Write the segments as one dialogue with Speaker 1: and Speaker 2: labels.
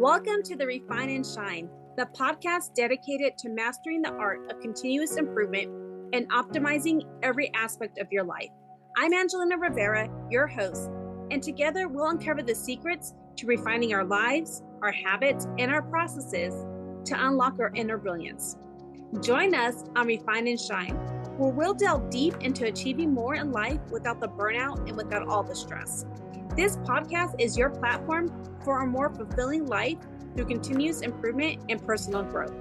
Speaker 1: Welcome to the Refine and Shine, the podcast dedicated to mastering the art of continuous improvement and optimizing every aspect of your life. I'm Angelina Rivera, your host, and together we'll uncover the secrets to refining our lives, our habits, and our processes to unlock our inner brilliance. Join us on Refine and Shine, where we'll delve deep into achieving more in life without the burnout and without all the stress. This podcast is your platform for a more fulfilling life through continuous improvement and personal growth.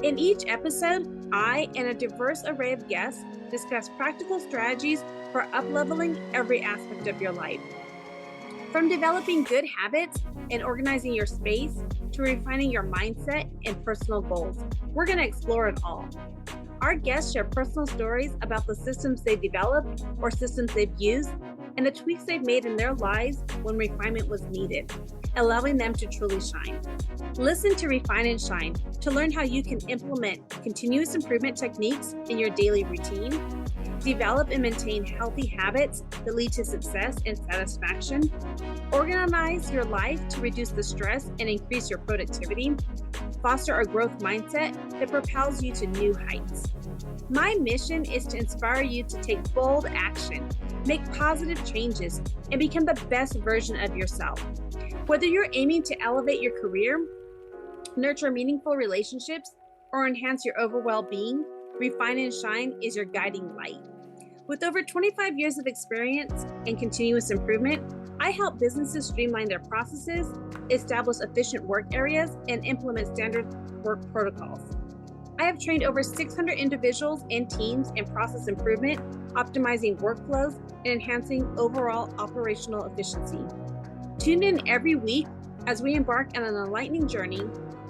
Speaker 1: In each episode, I and a diverse array of guests discuss practical strategies for up-leveling every aspect of your life. From developing good habits and organizing your space to refining your mindset and personal goals, we're going to explore it all. Our guests share personal stories about the systems they've developed or systems they've used and the tweaks they've made in their lives when refinement was needed, allowing them to truly shine. Listen to Refine and Shine to learn how you can implement continuous improvement techniques in your daily routine, develop and maintain healthy habits that lead to success and satisfaction, organize your life to reduce the stress and increase your productivity, foster a growth mindset that propels you to new heights. My mission is to inspire you to take bold action, make positive changes, and become the best version of yourself. Whether you're aiming to elevate your career, nurture meaningful relationships, or enhance your overall well-being, Refine and Shine is your guiding light. With over 25 years of experience in continuous improvement, I help businesses streamline their processes, establish efficient work areas, and implement standard work protocols. I have trained over 600 individuals and teams in process improvement, optimizing workflows, and enhancing overall operational efficiency. Tune in every week as we embark on an enlightening journey,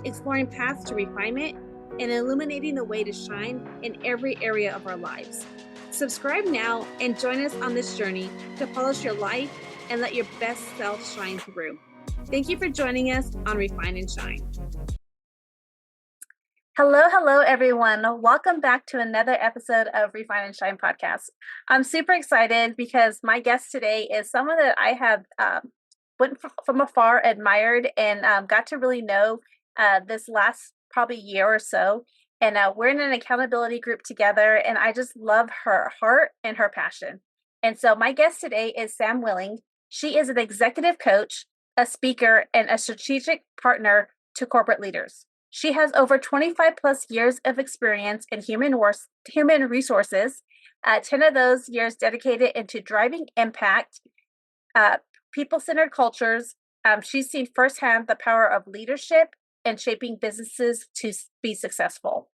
Speaker 1: exploring paths to refinement and illuminating the way to shine in every area of our lives. Subscribe now and join us on this journey to polish your life and let your best self shine through. Thank you for joining us on Refine and Shine. Hello, everyone. Welcome back to another episode of Refine and Shine podcast. I'm super excited because my guest today is someone that I have went from afar, admired, and got to really know this last probably year or so. And we're in an accountability group together, and I just love her heart and her passion. And so my guest today is Sam Willing. She is an executive coach, a speaker, and a strategic partner to corporate leaders. She has over 25 plus years of experience in human resources, 10 of those years dedicated into driving impact, people-centered cultures. She's seen firsthand the power of leadership and shaping businesses to be successful.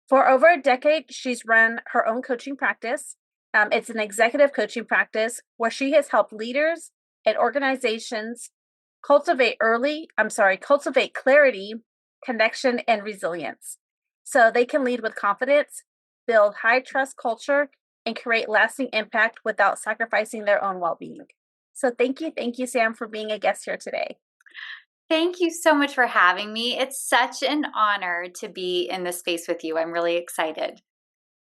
Speaker 1: For over a decade, she's run her own coaching practice. It's an executive coaching practice where she has helped leaders and organizations cultivate clarity, connection, and resilience so they can lead with confidence, build high trust culture, and create lasting impact without sacrificing their own well-being. So thank you, Sam, for being a guest here today.
Speaker 2: Thank you so much for having me. It's such an honor to be in this space with you. I'm really excited.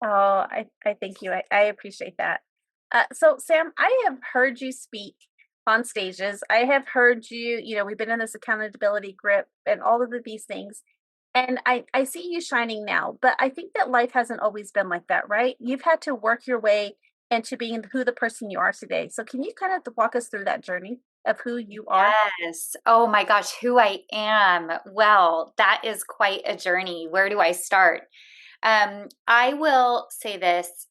Speaker 1: Oh, I thank you. I appreciate that. So Sam, I have heard you speak on stages. I have heard you, we've been in this accountability group and all of these things. And I see you shining now, but I think that life hasn't always been like that, right? You've had to work your way into being the person you are today. So can you kind of walk us through that journey of who you are?
Speaker 2: Yes. Oh my gosh, who I am. Well, that is quite a journey. Where do I start? I will say this.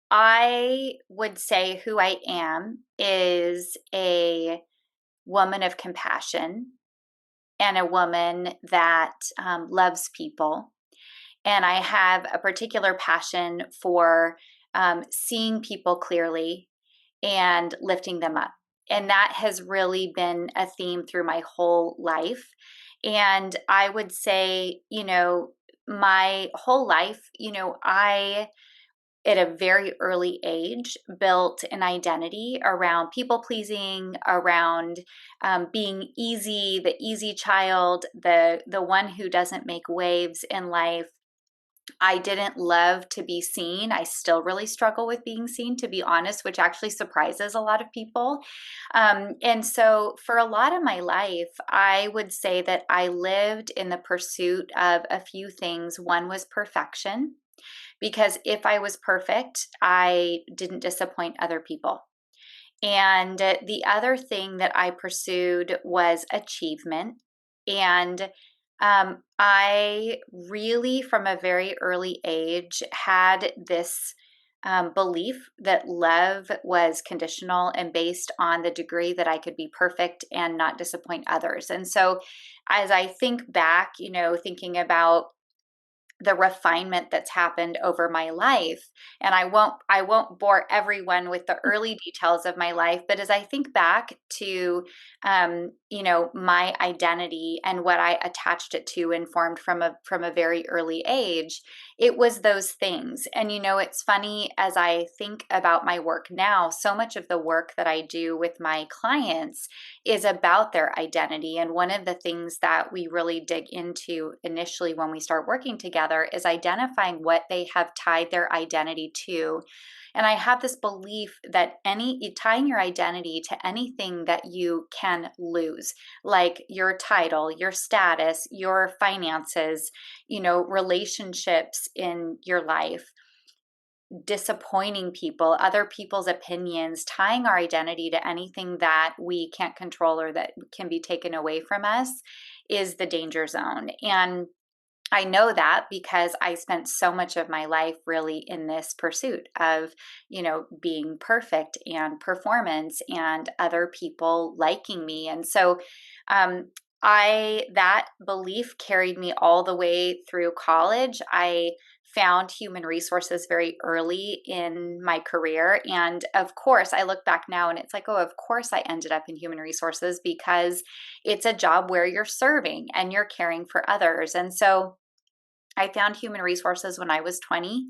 Speaker 2: I would say who I am is a woman of compassion and a woman that loves people. And I have a particular passion for seeing people clearly and lifting them up. And that has really been a theme through my whole life. And I would say, my whole life, I at a very early age built an identity around people pleasing, around being easy, the easy child, the one who doesn't make waves in life. I didn't love to be seen. I still really struggle with being seen, to be honest, which actually surprises a lot of people. And so for a lot of my life, I would say that I lived in the pursuit of a few things. One was perfection, because if I was perfect, I didn't disappoint other people. And the other thing that I pursued was achievement. And I really, from a very early age, had this belief that love was conditional and based on the degree that I could be perfect and not disappoint others. And so, as I think back, thinking about the refinement that's happened over my life, and I won't bore everyone with the early details of my life, but as I think back to my identity and what I attached it to and formed from a very early age, it was those things. And it's funny, as I think about my work now, so much of the work that I do with my clients is about their identity. And one of the things that we really dig into initially when we start working together is identifying what they have tied their identity to. And I have this belief that tying your identity to anything that you can lose, like your title, your status, your finances, relationships in your life, disappointing people, other people's opinions, tying our identity to anything that we can't control or that can be taken away from us is the danger zone. And I know that because I spent so much of my life really in this pursuit of, being perfect and performance and other people liking me. And so, that belief carried me all the way through college. I found human resources very early in my career. And of course, I look back now and it's like, oh, of course I ended up in human resources because it's a job where you're serving and you're caring for others. And so I found human resources when I was 20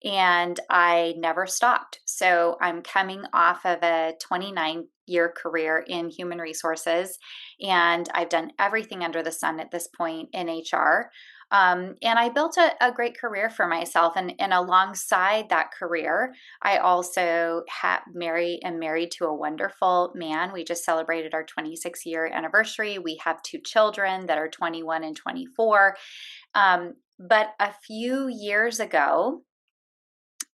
Speaker 2: and I never stopped. So I'm coming off of a 29-year career in human resources, and I've done everything under the sun at this point in HR. And I built a great career for myself. And alongside that career, I also am married to a wonderful man. We just celebrated our 26-year anniversary. We have two children that are 21 and 24. But a few years ago,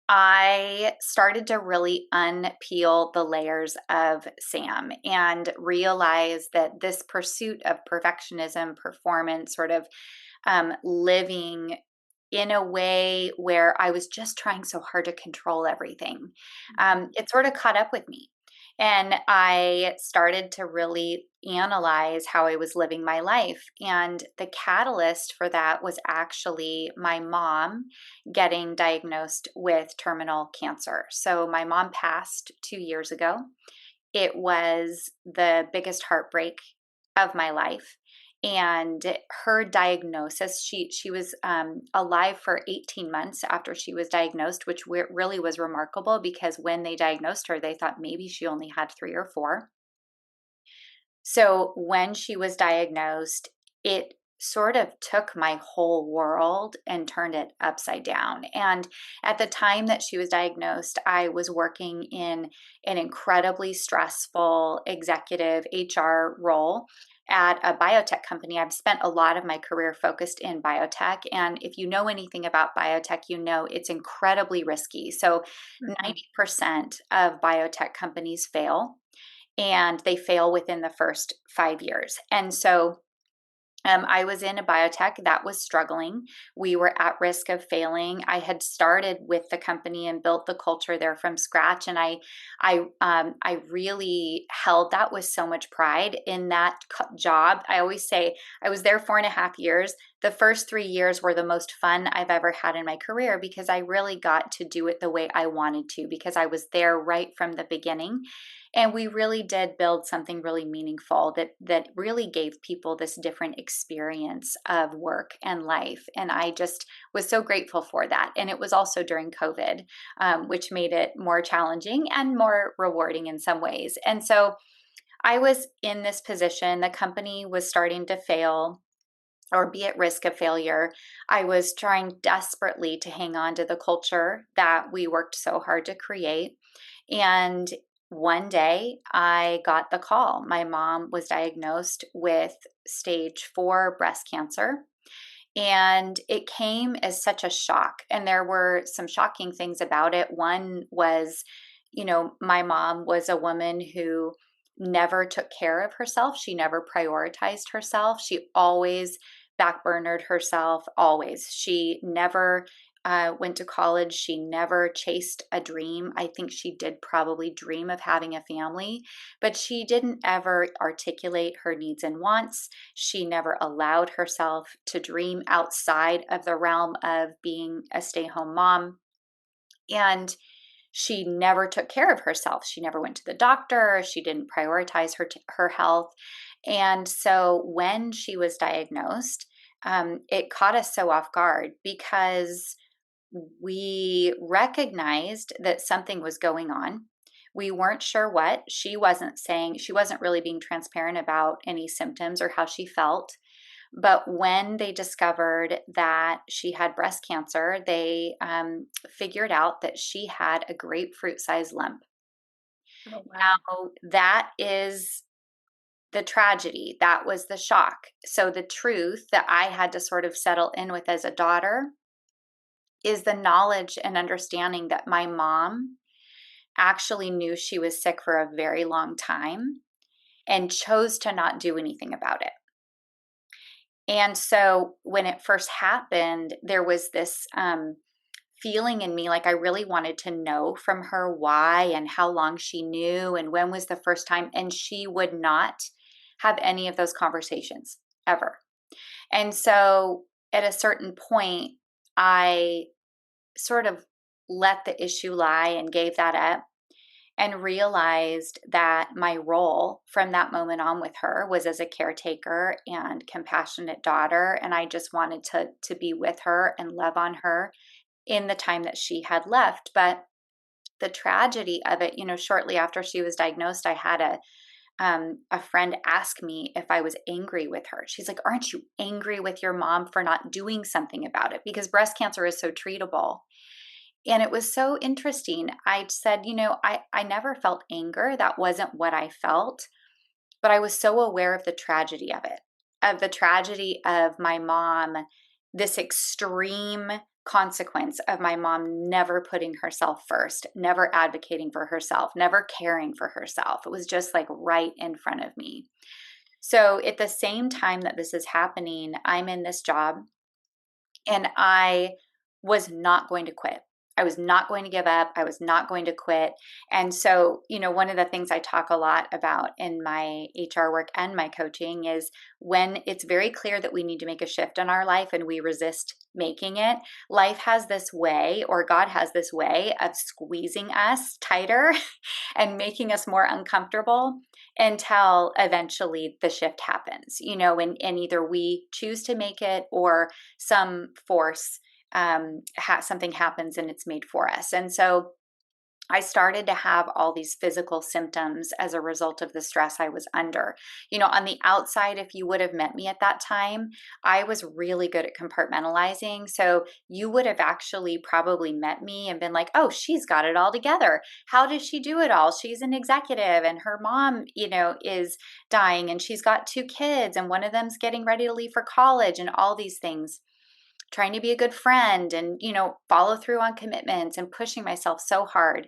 Speaker 2: I started to really unpeel the layers of Sam and realize that this pursuit of perfectionism, performance, sort of living in a way where I was just trying so hard to control everything, it sort of caught up with me. And I started to really analyze how I was living my life. And the catalyst for that was actually my mom getting diagnosed with terminal cancer. So my mom passed 2 years ago. It was the biggest heartbreak of my life. And her diagnosis, she was alive for 18 months after she was diagnosed, which really was remarkable because when they diagnosed her, they thought maybe she only had 3 or 4. So when she was diagnosed, it sort of took my whole world and turned it upside down. And at the time that she was diagnosed, I was working in an incredibly stressful executive HR role at a biotech company. I've spent a lot of my career focused in biotech. And if you know anything about biotech, it's incredibly risky. So 90% of biotech companies fail, and they fail within the first 5 years. And so I was in a biotech that was struggling. We were at risk of failing. I had started with the company and built the culture there from scratch, and I really held that with so much pride in that job. I always say I was there 4.5 years. The first 3 years were the most fun I've ever had in my career because I really got to do it the way I wanted to because I was there right from the beginning. And we really did build something really meaningful that really gave people this different experience of work and life. And I just was so grateful for that. And it was also during COVID, which made it more challenging and more rewarding in some ways. And so I was in this position. The company was starting to fail. or be at risk of failure. I was trying desperately to hang on to the culture that we worked so hard to create. And one day I got the call. My mom was diagnosed with stage 4 breast cancer. And it came as such a shock. And there were some shocking things about it. One was, my mom was a woman who never took care of herself. She never prioritized herself. She always backburnered herself, always. She never went to college. She never chased a dream. I think she did probably dream of having a family, but she didn't ever articulate her needs and wants. She never allowed herself to dream outside of the realm of being a stay-home mom. And she never took care of herself. She never went to the doctor. She didn't prioritize her health. And so when she was diagnosed, it caught us so off guard because we recognized that something was going on. We weren't sure what. She wasn't really being transparent about any symptoms or how she felt. But when they discovered that she had breast cancer, they figured out that she had a grapefruit sized lump.
Speaker 1: Oh, wow.
Speaker 2: Now, that is the tragedy. That was the shock. So, the truth that I had to sort of settle in with as a daughter is the knowledge and understanding that my mom actually knew she was sick for a very long time and chose to not do anything about it. And so when it first happened, there was this feeling in me like I really wanted to know from her why and how long she knew and when was the first time. And she would not have any of those conversations ever. And so at a certain point, I sort of let the issue lie and gave that up and realized that my role from that moment on with her was as a caretaker and compassionate daughter. And I just wanted to be with her and love on her in the time that she had left. But the tragedy of it, shortly after she was diagnosed, I had a friend ask me if I was angry with her. She's like, "Aren't you angry with your mom for not doing something about it?" Because breast cancer is so treatable. And it was so interesting. I said, I never felt anger. That wasn't what I felt. But I was so aware of the tragedy of it, of the tragedy of my mom, this extreme consequence of my mom never putting herself first, never advocating for herself, never caring for herself. It was just like right in front of me. So at the same time that this is happening, I'm in this job and I was not going to quit. I was not going to give up. I was not going to quit. And so, one of the things I talk a lot about in my HR work and my coaching is when it's very clear that we need to make a shift in our life and we resist making it, life has this way, or God has this way of squeezing us tighter and making us more uncomfortable until eventually the shift happens, and either we choose to make it or some force something happens and it's made for us. And so I started to have all these physical symptoms as a result of the stress I was under. On the outside, if you would have met me at that time, I was really good at compartmentalizing. So you would have actually probably met me and been like, "Oh, she's got it all together. How does she do it all? She's an executive and her mom, is dying and she's got 2 kids and one of them's getting ready to leave for college and all these things." Trying to be a good friend and, follow through on commitments and pushing myself so hard.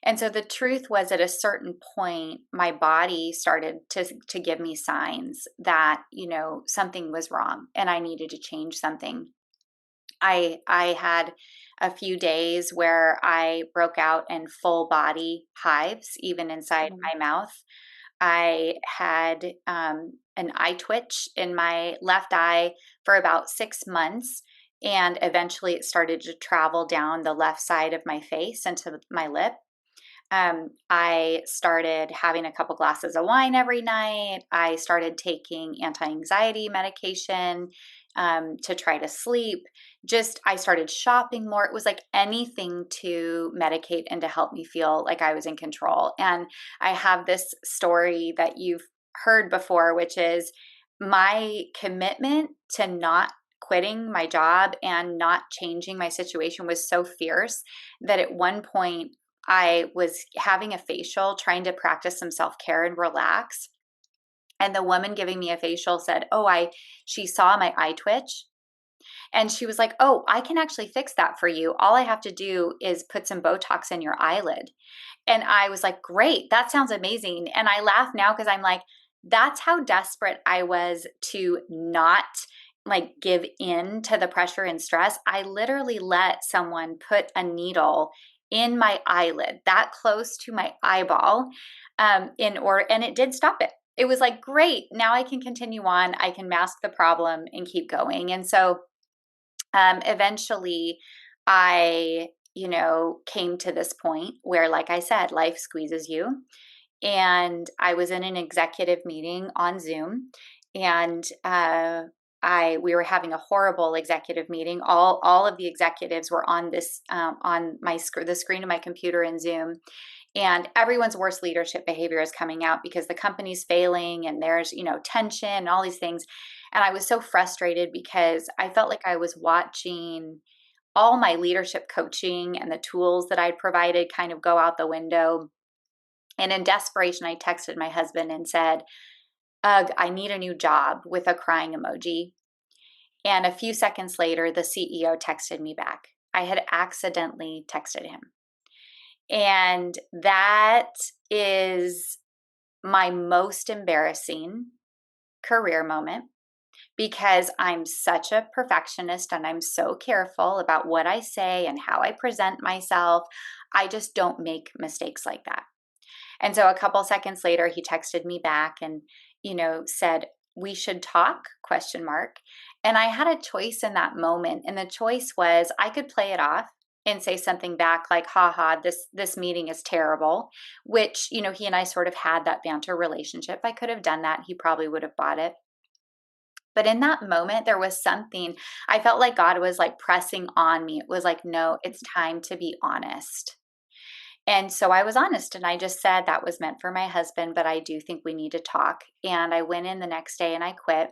Speaker 2: And so the truth was at a certain point, my body started to give me signs that, something was wrong and I needed to change something. I had a few days where I broke out in full body hives, even inside my mouth. I had an eye twitch in my left eye for about 6 months. And eventually it started to travel down the left side of my face into my lip. I started having a couple glasses of wine every night. I started taking anti-anxiety medication to try to sleep. I started shopping more. It was like anything to medicate and to help me feel like I was in control. And I have this story that you've heard before, which is my commitment to not quitting my job and not changing my situation was so fierce that at one point I was having a facial, trying to practice some self-care and relax. And the woman giving me a facial said, she saw my eye twitch. And she was like, "Oh, I can actually fix that for you. All I have to do is put some Botox in your eyelid." And I was like, "Great, that sounds amazing." And I laugh now because I'm like, that's how desperate I was to not like give in to the pressure and stress. I literally let someone put a needle in my eyelid that close to my eyeball, in order, and it did stop it. It was like, great, now I can continue on. I can mask the problem and keep going. And so eventually I, came to this point where, like I said, life squeezes you. And I was in an executive meeting on Zoom, and we were having a horrible executive meeting. All of the executives were on this on the screen of my computer in Zoom, and everyone's worst leadership behavior is coming out because the company's failing, and there's tension and all these things. And I was so frustrated because I felt like I was watching all my leadership coaching and the tools that I'd provided kind of go out the window. And in desperation, I texted my husband and said, "Ugh, I need a new job," with a crying emoji. And a few seconds later, the CEO texted me back. I had accidentally texted him. And that is my most embarrassing career moment, because I'm such a perfectionist and I'm so careful about what I say and how I present myself. I just don't make mistakes like that. And so a couple seconds later, he texted me back and, said, "We should talk?" question mark. And I had a choice in that moment. And the choice was, I could play it off and say something back like, "Haha, this meeting is terrible," which, he and I sort of had that banter relationship. I could have done that. He probably would have bought it. But in that moment, there was something, I felt like God was like pressing on me. It was like, no, it's time to be honest. And so I was honest, and I just said that was meant for my husband, but I do think we need to talk. And I went in the next day and I quit.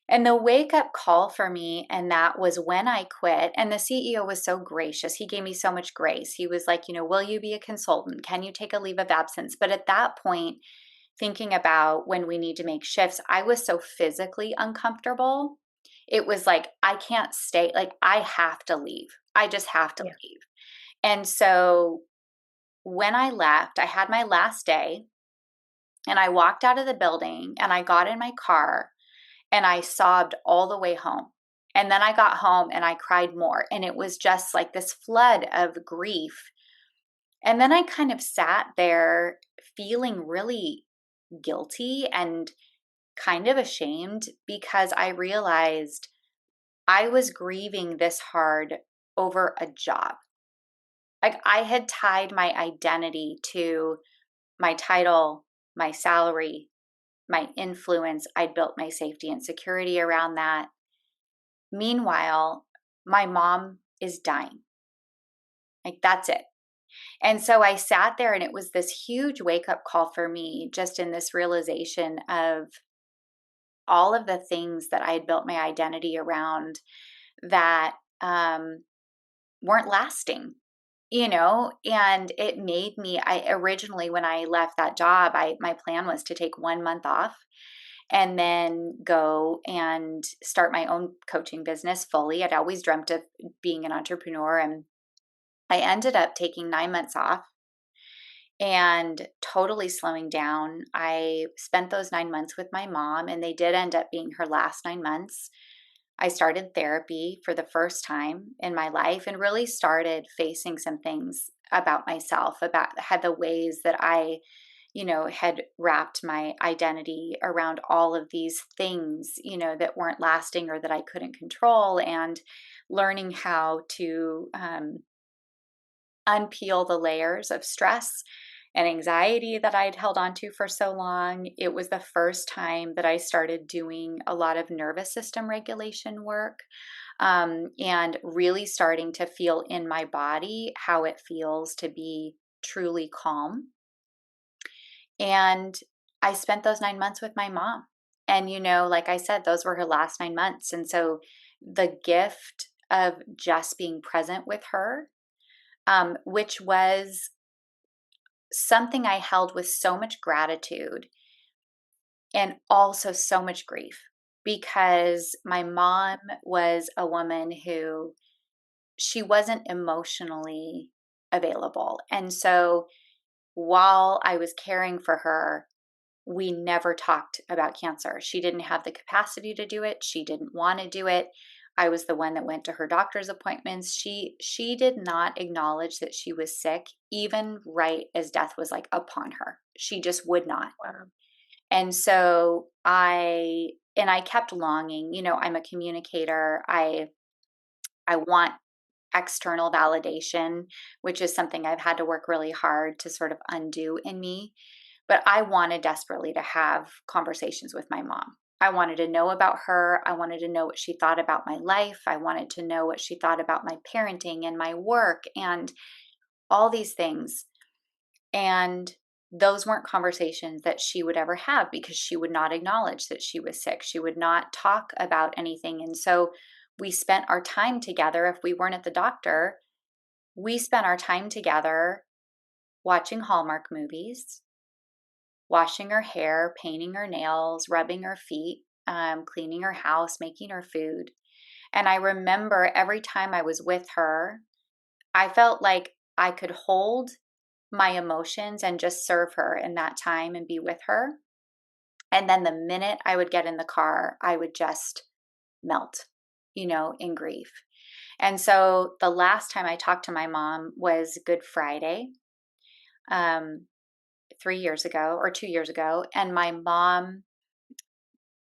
Speaker 2: And the wake up call for me, and that was when I quit. And the CEO was so gracious. He gave me so much grace. He was like, "Will you be a consultant? Can you take a leave of absence?" But at that point, thinking about when we need to make shifts, I was so physically uncomfortable. It was like, I can't stay, like, I have to leave. I just have to leave. And so when I left, I had my last day, and I walked out of the building and I got in my car and I sobbed all the way home. And then I got home and I cried more. And it was just like this flood of grief. And then I kind of sat there feeling really guilty and kind of ashamed, because I realized I was grieving this hard over a job. Like, I had tied my identity to my title, my salary, my influence. I built my safety and security around that. Meanwhile, my mom is dying. Like, that's it. And so I sat there, and it was this huge wake up call for me, just in this realization of all of the things that I had built my identity around that weren't lasting, and it made me, I originally, when I left that job, my plan was to take 1 month off and then go and start my own coaching business fully. I'd always dreamt of being an entrepreneur, and I ended up taking 9 months off and totally slowing down. I spent those 9 months with my mom, and they did end up being her last 9 months. I started therapy for the first time in my life and really started facing some things about myself, about had the ways that I, had wrapped my identity around all of these things, that weren't lasting or that I couldn't control, and learning how to unpeel the layers of stress and anxiety that I'd held on to for so long. It was the first time that I started doing a lot of nervous system regulation work, and really starting to feel in my body how it feels to be truly calm. And I spent those 9 months with my mom. And, like I said, those were her last 9 months. And so the gift of just being present with her, which was something I held with so much gratitude and also so much grief, because my mom was a woman who she wasn't emotionally available. And so while I was caring for her, we never talked about cancer. She didn't have the capacity to do it. She didn't want to do it. I was the one that went to her doctor's appointments. She did not acknowledge that she was sick, even right as death was like upon her. She just would not.
Speaker 1: Wow.
Speaker 2: And so I kept longing. I'm a communicator. I want external validation, which is something I've had to work really hard to sort of undo in me. But I wanted desperately to have conversations with my mom. I wanted to know about her. I wanted to know what she thought about my life. I wanted to know what she thought about my parenting and my work and all these things. And those weren't conversations that she would ever have, because she would not acknowledge that she was sick. She would not talk about anything. And so we spent our time together. If we weren't at the doctor, we spent our time together watching Hallmark movies, washing her hair, painting her nails, rubbing her feet, cleaning her house, making her food. And I remember every time I was with her, I felt like I could hold my emotions and just serve her in that time and be with her. And then the minute I would get in the car, I would just melt, in grief. And so the last time I talked to my mom was Good Friday, 3 years ago or 2 years ago. And my mom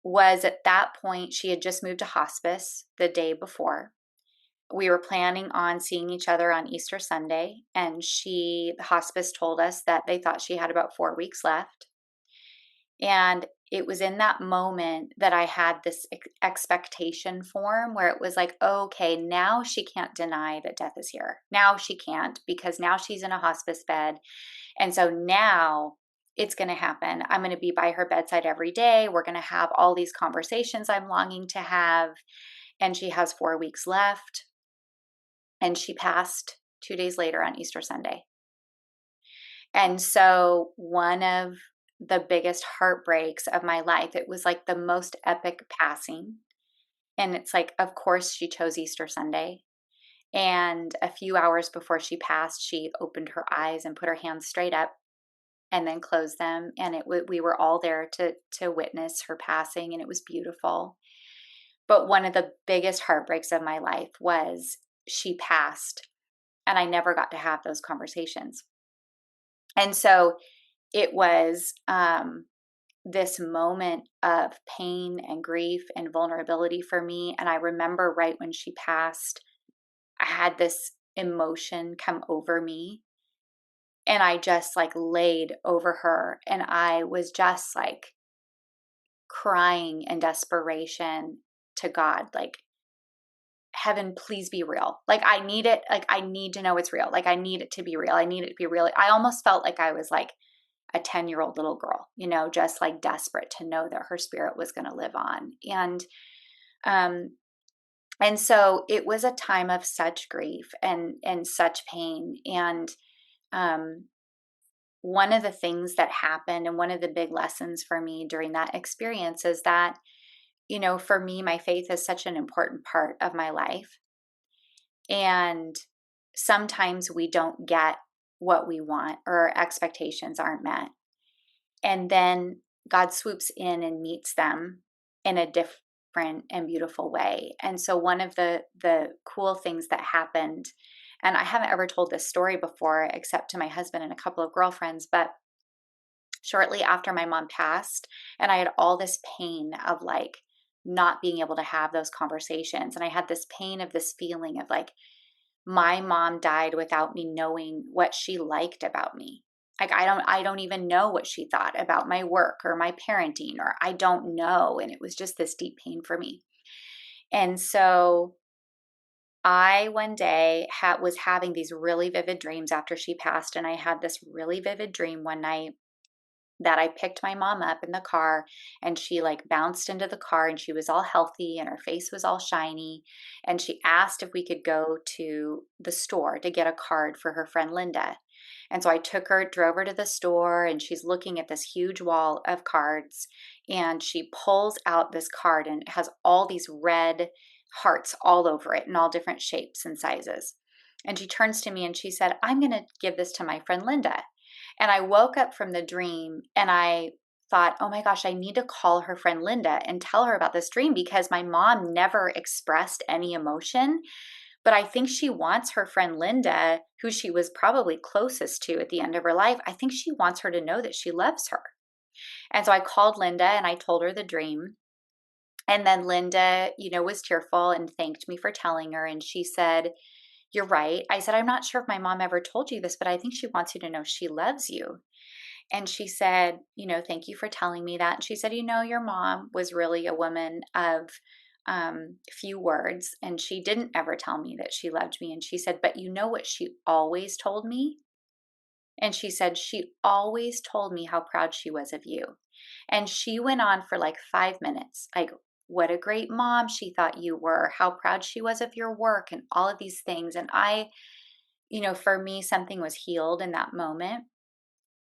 Speaker 2: was at that point, she had just moved to hospice the day before. We were planning on seeing each other on Easter Sunday, and the hospice told us that they thought she had about 4 weeks left. And it was in that moment that I had this expectation form where it was like, okay, now she can't deny that death is here. Now she can't, because now she's in a hospice bed. And so now it's going to happen. I'm going to be by her bedside every day. We're going to have all these conversations I'm longing to have. And she has 4 weeks left. And she passed 2 days later on Easter Sunday. And so one of the biggest heartbreaks of my life, it was like the most epic passing. And it's like, of course, she chose Easter Sunday. And a few hours before she passed, she opened her eyes and put her hands straight up and then closed them. And we were all there to witness her passing, and it was beautiful. But one of the biggest heartbreaks of my life was she passed, and I never got to have those conversations. And so it was this moment of pain and grief and vulnerability for me. And I remember right when she passed, I had this emotion come over me, and I just like laid over her, and I was just like crying in desperation to God, like, heaven, please be real. Like, I need it. Like, I need to know it's real. Like, I need it to be real. I need it to be real. I almost felt like I was like a 10-year-old little girl, just like desperate to know that her spirit was going to live on. Um, and so it was a time of such grief and such pain. And one of the things that happened, and one of the big lessons for me during that experience, is that, for me, my faith is such an important part of my life. And sometimes we don't get what we want, or our expectations aren't met. And then God swoops in and meets them in a different and beautiful way. And so one of the cool things that happened, and I haven't ever told this story before except to my husband and a couple of girlfriends, but shortly after my mom passed, and I had all this pain of like not being able to have those conversations. And I had this pain of this feeling of like, my mom died without me knowing what she liked about me. Like, I don't even know what she thought about my work or my parenting, or I don't know. And it was just this deep pain for me. And so I one day was having these really vivid dreams after she passed. And I had this really vivid dream one night that I picked my mom up in the car, and she like bounced into the car, and she was all healthy and her face was all shiny. And she asked if we could go to the store to get a card for her friend Linda. And so I took her, drove her to the store, and she's looking at this huge wall of cards. And she pulls out this card, and it has all these red hearts all over it in all different shapes and sizes. And she turns to me and she said, "I'm going to give this to my friend Linda." And I woke up from the dream and I thought, oh my gosh, I need to call her friend Linda and tell her about this dream, because my mom never expressed any emotion. But I think she wants her friend Linda, who she was probably closest to at the end of her life, I think she wants her to know that she loves her. And so I called Linda and I told her the dream. And then Linda, was tearful and thanked me for telling her. And she said, "You're right." I said, "I'm not sure if my mom ever told you this, but I think she wants you to know she loves you." And she said, "Thank you for telling me that." And she said, "Your mom was really a woman of few words, and she didn't ever tell me that she loved me." And she said, "But you know what she always told me?" And she said, "She always told me how proud she was of you." And she went on for like 5 minutes, like, what a great mom she thought you were, how proud she was of your work, and all of these things. And for me, something was healed in that moment.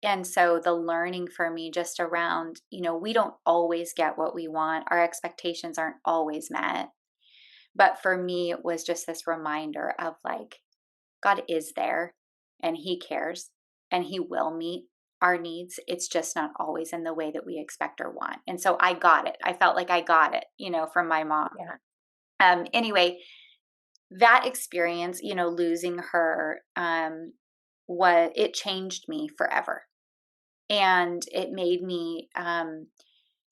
Speaker 2: And so the learning for me just around, we don't always get what we want. Our expectations aren't always met. But for me, it was just this reminder of like, God is there and He cares and He will meet our needs. It's just not always in the way that we expect or want. And so I got it. I felt like I got it, from my mom.
Speaker 3: Yeah.
Speaker 2: Anyway, that experience, losing her, it changed me forever. And it made me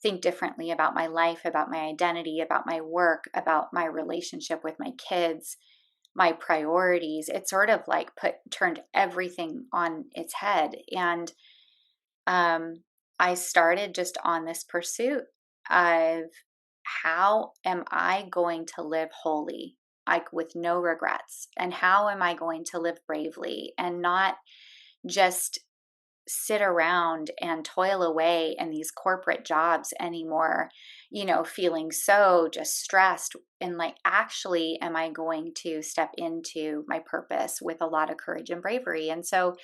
Speaker 2: think differently about my life, about my identity, about my work, about my relationship with my kids, my priorities. It sort of like turned everything on its head. And I started just on this pursuit of, how am I going to live wholly, like with no regrets? And how am I going to live bravely and not just sit around and toil away in these corporate jobs anymore, feeling so just stressed? And like, actually, am I going to step into my purpose with a lot of courage and bravery? And so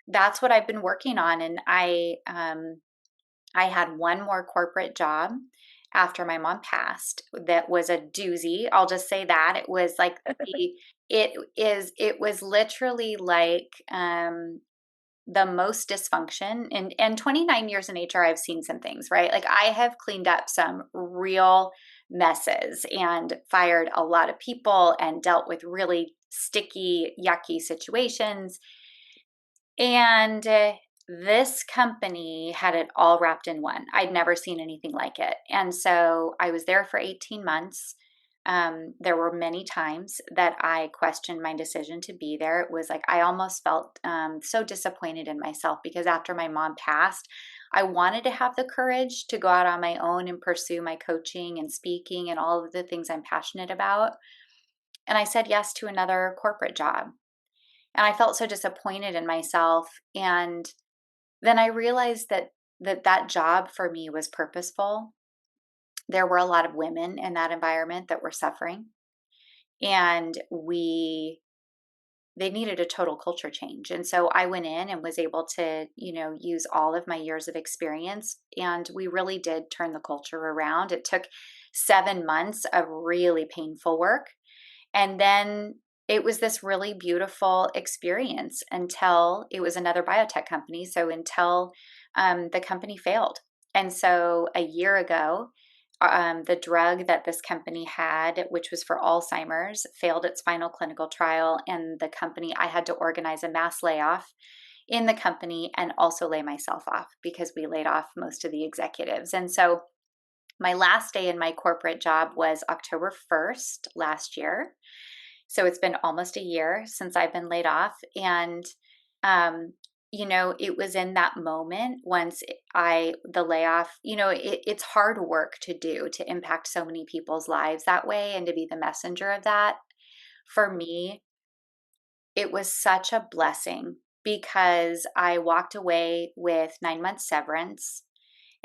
Speaker 2: that's what I've been working on. And I had one more corporate job after my mom passed that was a doozy. I'll just say that. It was like it was literally like the most dysfunction. And 29 years in HR, I've seen some things, right? Like, I have cleaned up some real messes and fired a lot of people and dealt with really sticky, yucky situations. And this company had it all wrapped in one. I'd never seen anything like it. And so I was there for 18 months. There were many times that I questioned my decision to be there. It was like I almost felt so disappointed in myself, because after my mom passed, I wanted to have the courage to go out on my own and pursue my coaching and speaking and all of the things I'm passionate about. And I said yes to another corporate job. And I felt so disappointed in myself. And then I realized that job for me was purposeful. There were a lot of women in that environment that were suffering, and they needed a total culture change. And so I went in and was able to, use all of my years of experience, and we really did turn the culture around. It took 7 months of really painful work. And then it was this really beautiful experience until it was another biotech company. So until the company failed. And so a year ago, the drug that this company had, which was for Alzheimer's, failed its final clinical trial. And the company, I had to organize a mass layoff in the company and also lay myself off, because we laid off most of the executives. And so my last day in my corporate job was October 1st last year. So it's been almost a year since I've been laid off. And, it was in that moment, once the layoff, it's hard work to do, to impact so many people's lives that way and to be the messenger of that. For me, it was such a blessing because I walked away with 9 months severance.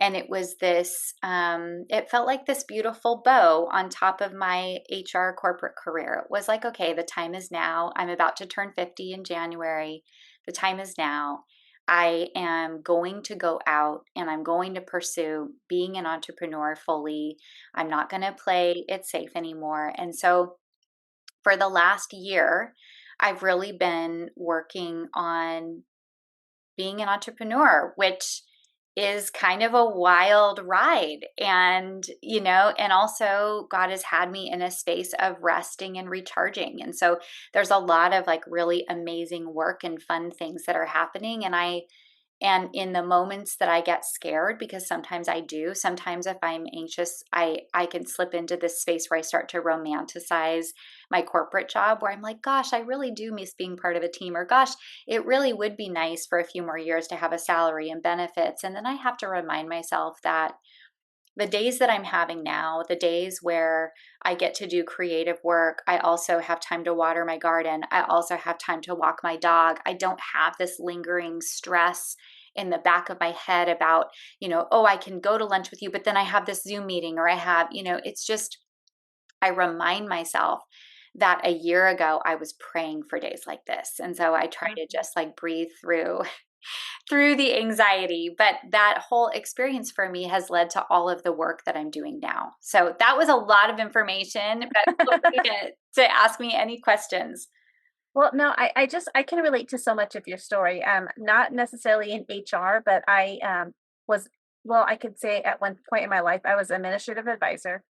Speaker 2: And it was this, it felt like this beautiful bow on top of my HR corporate career. It was like, okay, the time is now. I'm about to turn 50 in January. The time is now. I am going to go out and I'm going to pursue being an entrepreneur fully. I'm not going to play it safe anymore. And so for the last year, I've really been working on being an entrepreneur, which is kind of a wild ride. And also God has had me in a space of resting and recharging. And so there's a lot of like really amazing work and fun things that are happening. And in the moments that I get scared, because sometimes I do, sometimes if I'm anxious, I can slip into this space where I start to romanticize my corporate job, where I'm like, gosh, I really do miss being part of a team, or gosh, it really would be nice for a few more years to have a salary and benefits. And then I have to remind myself that the days that I'm having now, the days where I get to do creative work, I also have time to water my garden. I also have time to walk my dog. I don't have this lingering stress in the back of my head about, oh, I can go to lunch with you, but then I have this Zoom meeting, or I have, it's just, I remind myself that a year ago I was praying for days like this. And so I try to just like breathe through the anxiety. But that whole experience for me has led to all of the work that I'm doing now. So that was a lot of information, but feel free to ask me any questions.
Speaker 3: Well, no, I can relate to so much of your story. Not necessarily in HR, but was, well, I could say at one point in my life, I was administrative advisor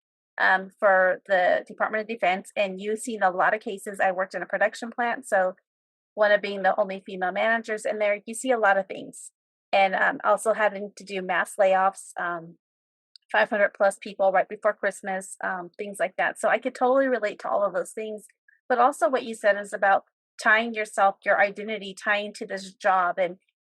Speaker 3: for the Department of Defense. And you've seen a lot of cases. I worked in a production plant. So one of being the only female managers in there, you see a lot of things. And also having to do mass layoffs, 500 plus people right before Christmas, things like that. So I could totally relate to all of those things. But also what you said is about tying yourself, your identity, tying to this job.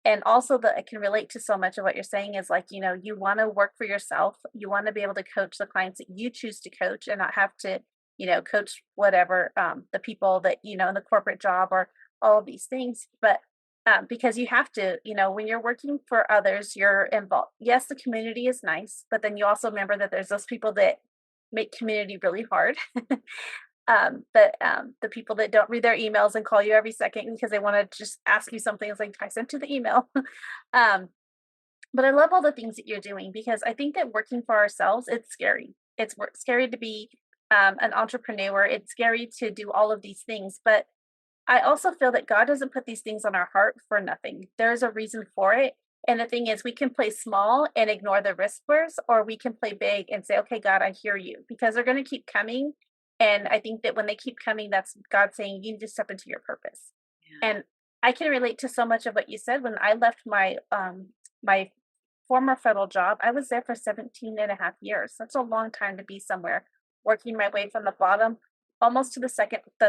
Speaker 3: And also that I can relate to so much of what you're saying is like, you want to work for yourself. You want to be able to coach the clients that you choose to coach and not have to, coach whatever, the people that, in the corporate job or all of these things. But because you have to, when you're working for others, you're involved. Yes, the community is nice, but then you also remember that there's those people that make community really hard. The people that don't read their emails and call you every second because they want to just ask you something. It's like, I sent you the email. um, but I love all the things that you're doing because I think that working for ourselves, it's scary. It's scary to be an entrepreneur. It's scary to do all of these things, but I also feel that God doesn't put these things on our heart for nothing. There's a reason for it. And the thing is, we can play small and ignore the risks, or we can play big and say, okay, God, I hear you, because they're going to keep coming. And I think that when they keep coming, that's God saying, you need to step into your purpose. Yeah. And I can relate to so much of what you said. When I left my former federal job, I was there for 17 and a half years. That's a long time to be somewhere, working my way from the bottom almost to the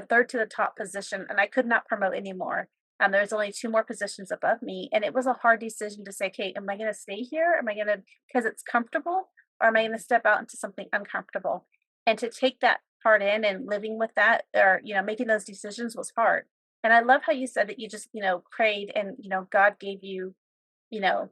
Speaker 3: third to the top position, and I could not promote anymore. And there's only two more positions above me. And it was a hard decision to say, okay, am I going to stay here? Am I going to, because it's comfortable, or am I going to step out into something uncomfortable? And to take that part in and living with that, or, making those decisions was hard. And I love how you said that you just, prayed and, God gave you, you know,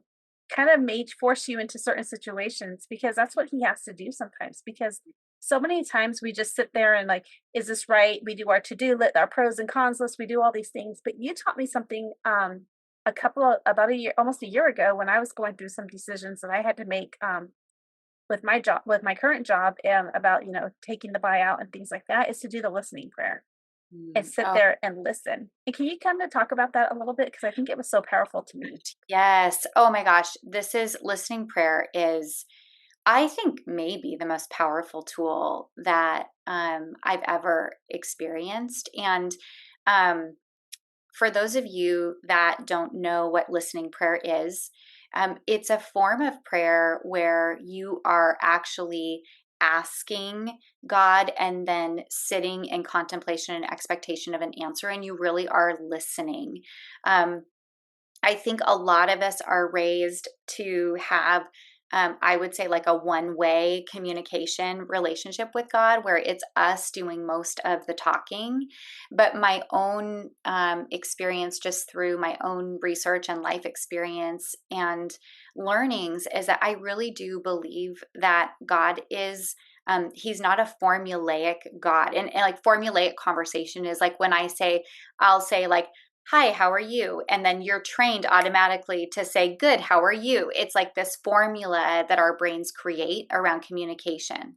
Speaker 3: kind of force you into certain situations, because that's what he has to do sometimes. Because so many times we just sit there and like, is this right? We do our to-do list, our pros and cons list, we do all these things. But you taught me something about a year, almost a year ago, when I was going through some decisions that I had to make with my job, with my current job, and about, taking the buyout and things like that, is to do the listening prayer and sit there and listen. And can you kind of talk about that a little bit? Because I think it was so powerful to me.
Speaker 2: Yes. Oh my gosh. Listening prayer is, I think, maybe the most powerful tool that I've ever experienced. And for those of you that don't know what listening prayer is, it's a form of prayer where you are actually asking God and then sitting in contemplation and expectation of an answer, and you really are listening. I think a lot of us are raised to have I would say like a one-way communication relationship with God where it's us doing most of the talking. But my own experience, just through my own research and life experience and learnings, is that I really do believe that God is he's not a formulaic God. And like formulaic conversation is like when I'll say like, hi, how are you? And then you're trained automatically to say, good, how are you? It's like this formula that our brains create around communication.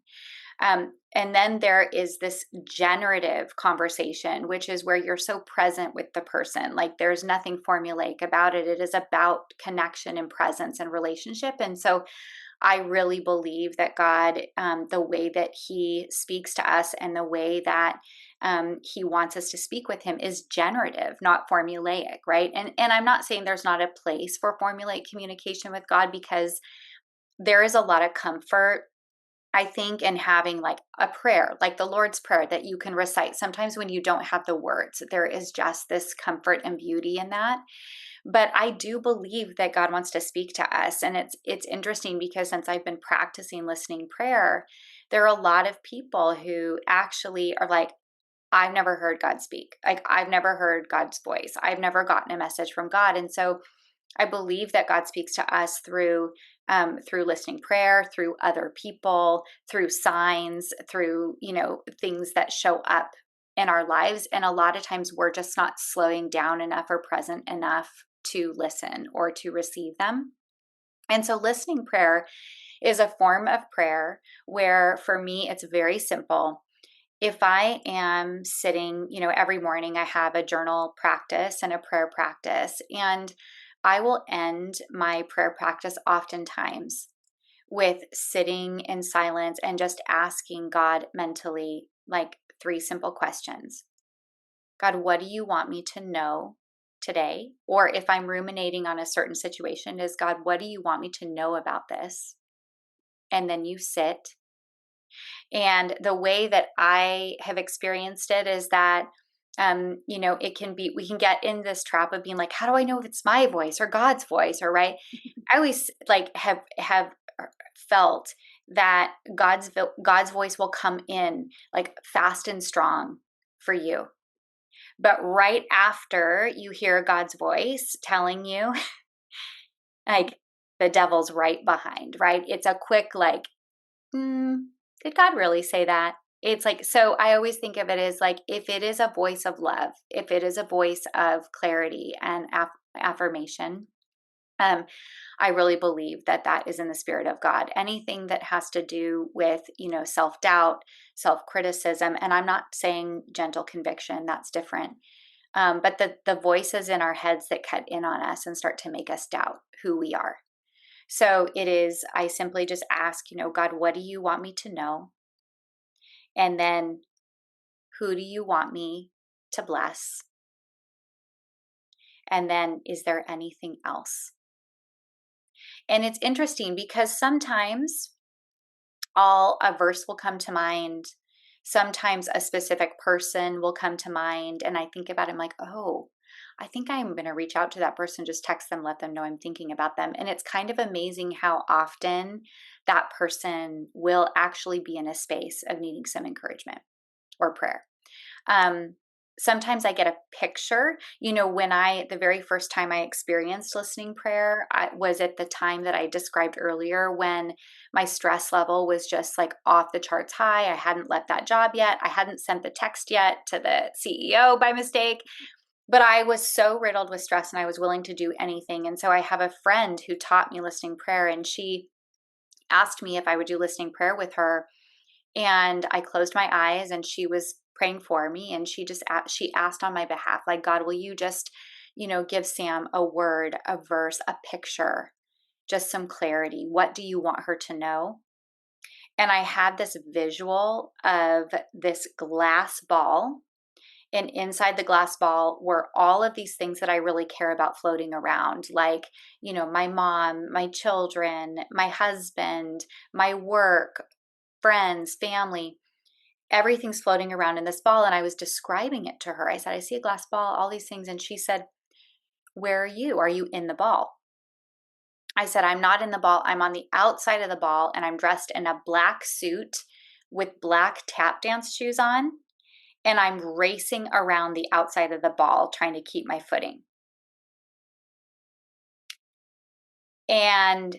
Speaker 2: And then there is this generative conversation, which is where you're so present with the person. Like there's nothing formulaic about it. It is about connection and presence and relationship. And so I really believe that God, the way that He speaks to us and the way that He wants us to speak with Him is generative, not formulaic, right? And I'm not saying there's not a place for formulaic communication with God, because there is a lot of comfort, I think, in having like a prayer, like the Lord's Prayer that you can recite. Sometimes when you don't have the words, there is just this comfort and beauty in that. But I do believe that God wants to speak to us. And it's interesting because since I've been practicing listening prayer, there are a lot of people who actually are like, I've never heard God speak. Like I've never heard God's voice. I've never gotten a message from God. And so I believe that God speaks to us through listening prayer, through other people, through signs, through, things that show up in our lives. And a lot of times we're just not slowing down enough or present enough to listen or to receive them. And so listening prayer is a form of prayer where for me, it's very simple. If I am sitting, every morning I have a journal practice and a prayer practice, and I will end my prayer practice oftentimes with sitting in silence and just asking God mentally, like 3 simple questions. God, what do you want me to know today? Or if I'm ruminating on a certain situation, is God, what do you want me to know about this? And then you sit. And the way that I have experienced it is that, it can be, we can get in this trap of being like, how do I know if it's my voice or God's voice, or right? I always like have felt that God's voice will come in like fast and strong for you. But right after you hear God's voice telling you, like the devil's right behind, right? It's a quick like, did God really say that? It's like, so I always think of it as like, if it is a voice of love, if it is a voice of clarity and affirmation, I really believe that that is in the spirit of God. Anything that has to do with, self-doubt, self-criticism, and I'm not saying gentle conviction, that's different. But the voices in our heads that cut in on us and start to make us doubt who we are. So I simply just ask, God, what do you want me to know? And then who do you want me to bless? And then is there anything else? And it's interesting because sometimes a verse will come to mind. Sometimes a specific person will come to mind. And I think about it, I'm like, oh, I think I'm going to reach out to that person, just text them, let them know I'm thinking about them. And it's kind of amazing how often that person will actually be in a space of needing some encouragement or prayer. Sometimes I get a picture, the very first time I experienced listening prayer, was at the time that I described earlier when my stress level was just like off the charts high. I hadn't left that job yet. I hadn't sent the text yet to the CEO by mistake. But I was so riddled with stress and I was willing to do anything. And so I have a friend who taught me listening prayer, and she asked me if I would do listening prayer with her. And I closed my eyes and she was praying for me. And she asked on my behalf, like, God, will you just, give Sam a word, a verse, a picture, just some clarity. What do you want her to know? And I had this visual of this glass ball. And inside the glass ball were all of these things that I really care about floating around, like, my mom, my children, my husband, my work, friends, family. Everything's floating around in this ball. And I was describing it to her. I said, I see a glass ball, all these things. And she said, where are you? Are you in the ball? I said, I'm not in the ball. I'm on the outside of the ball, and I'm dressed in a black suit with black tap dance shoes on. And I'm racing around the outside of the ball trying to keep my footing. And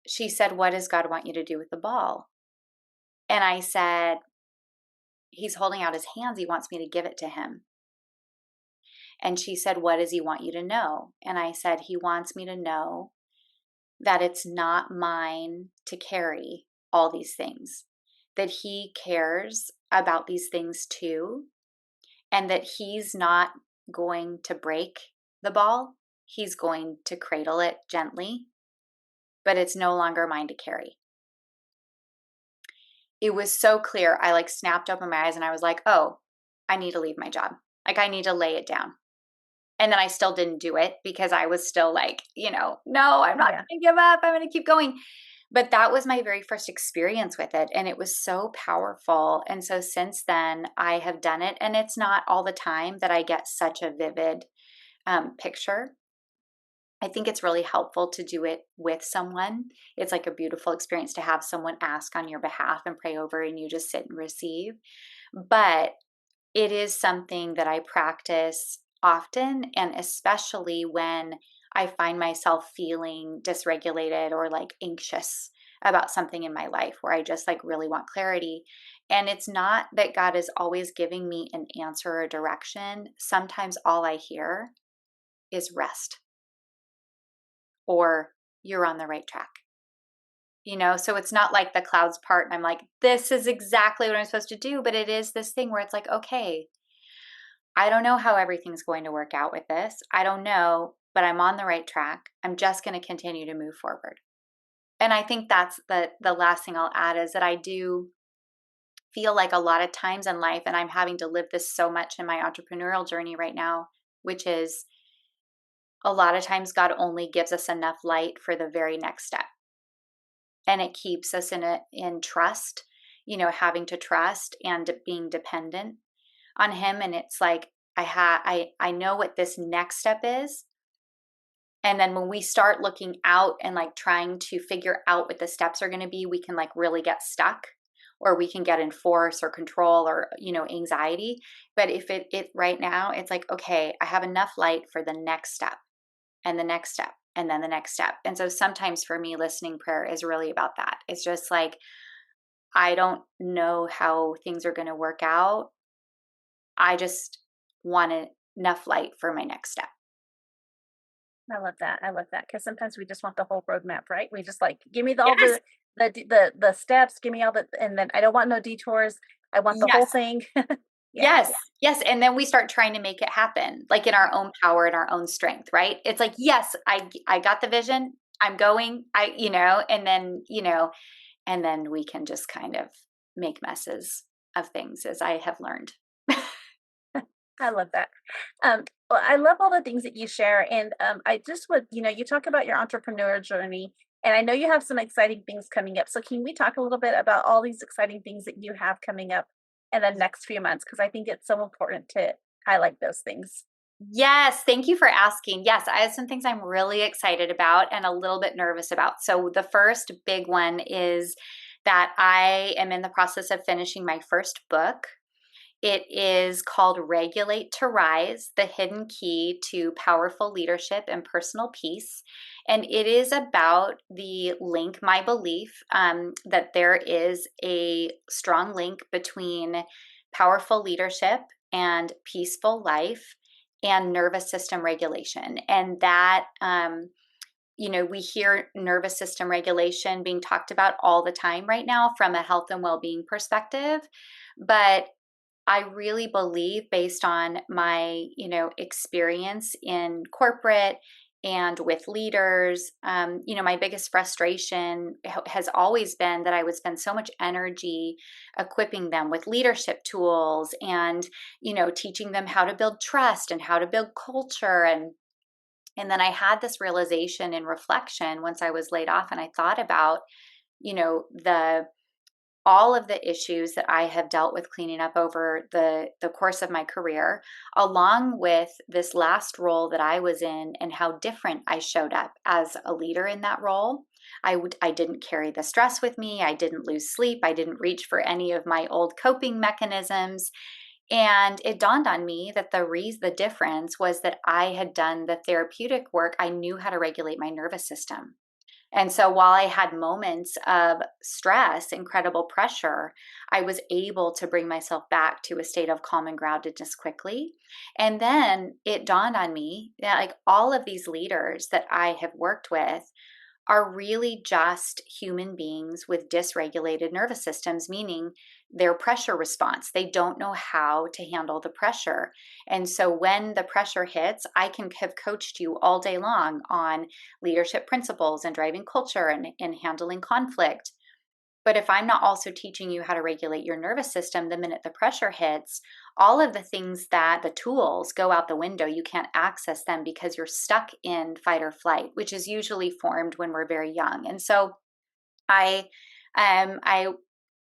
Speaker 2: she said, what does God want you to do with the ball? And I said, he's holding out his hands. He wants me to give it to him. And she said, what does he want you to know? And I said, he wants me to know that it's not mine to carry all these things, that he cares about these things too, and that he's not going to break the ball. He's going to cradle it gently, but it's no longer mine to carry. It was so clear. I like snapped open my eyes and I was like, oh, I need to leave my job. Like I need to lay it down. And then I still didn't do it because I was still like, no, I'm not going to give up. I'm going to keep going. But that was my very first experience with it. And it was so powerful. And so since then, I have done it. And it's not all the time that I get such a vivid picture. I think it's really helpful to do it with someone. It's like a beautiful experience to have someone ask on your behalf and pray over, and you just sit and receive. But it is something that I practice often, and especially when I find myself feeling dysregulated or like anxious about something in my life where I just like really want clarity. And it's not that God is always giving me an answer or direction. Sometimes all I hear is rest, or you're on the right track. So it's not like the clouds part and I'm like, this is exactly what I'm supposed to do. But it is this thing where it's like, okay, I don't know how everything's going to work out with this. I don't know, but I'm on the right track. I'm just going to continue to move forward. And I think that's the last thing I'll add is that I do feel like a lot of times in life, and I'm having to live this so much in my entrepreneurial journey right now, which is a lot of times God only gives us enough light for the very next step. And it keeps us in trust, having to trust and being dependent on him. And it's like, I know what this next step is. And then when we start looking out and like trying to figure out what the steps are going to be, we can like really get stuck, or we can get in force or control or, anxiety. But if it right now, it's like, okay, I have enough light for the next step and the next step and then the next step. And so sometimes for me, listening prayer is really about that. It's just like, I don't know how things are going to work out. I just want enough light for my next step.
Speaker 3: I love that. I love that, because sometimes we just want the whole roadmap, right? We just like, give me all
Speaker 2: Yes.
Speaker 3: the steps, give me all the, and then I don't want no detours. I want the whole thing.
Speaker 2: Yes. And then we start trying to make it happen, like in our own power and our own strength, right? It's like, yes, I got the vision. I'm going, and then we can just kind of make messes of things, as I have learned.
Speaker 3: I love that. Well, I love all the things that you share. And I just would, you talk about your entrepreneur journey, and I know you have some exciting things coming up. So can we talk a little bit about all these exciting things that you have coming up in the next few months? Because I think it's so important to highlight those things.
Speaker 2: Yes, thank you for asking. Yes, I have some things I'm really excited about and a little bit nervous about. So the first big one is that I am in the process of finishing my first book. It is called Regulate to Rise, the Hidden Key to Powerful Leadership and Personal Peace. And it is about the link, my belief that there is a strong link between powerful leadership and peaceful life and nervous system regulation. And that, we hear nervous system regulation being talked about all the time right now from a health and well-being perspective. But I really believe, based on my, experience in corporate and with leaders, my biggest frustration has always been that I would spend so much energy equipping them with leadership tools and, teaching them how to build trust and how to build culture. And then I had this realization and reflection once I was laid off, and I thought about, the all of the issues that I have dealt with cleaning up over the course of my career, along with this last role that I was in and how different I showed up as a leader in that role. I didn't carry the stress with me. I didn't lose sleep. I didn't reach for any of my old coping mechanisms. And it dawned on me that the difference was that I had done the therapeutic work. I knew how to regulate my nervous system. And so while I had moments of stress, incredible pressure, I was able to bring myself back to a state of calm and groundedness quickly. And then it dawned on me that like all of these leaders that I have worked with are really just human beings with dysregulated nervous systems, meaning their pressure response. They don't know how to handle the pressure. And so when the pressure hits, I can have coached you all day long on leadership principles and driving culture and handling conflict. But if I'm not also teaching you how to regulate your nervous system the minute the pressure hits, all of the things that the tools go out the window. You can't access them because you're stuck in fight or flight, which is usually formed when we're very young. And so I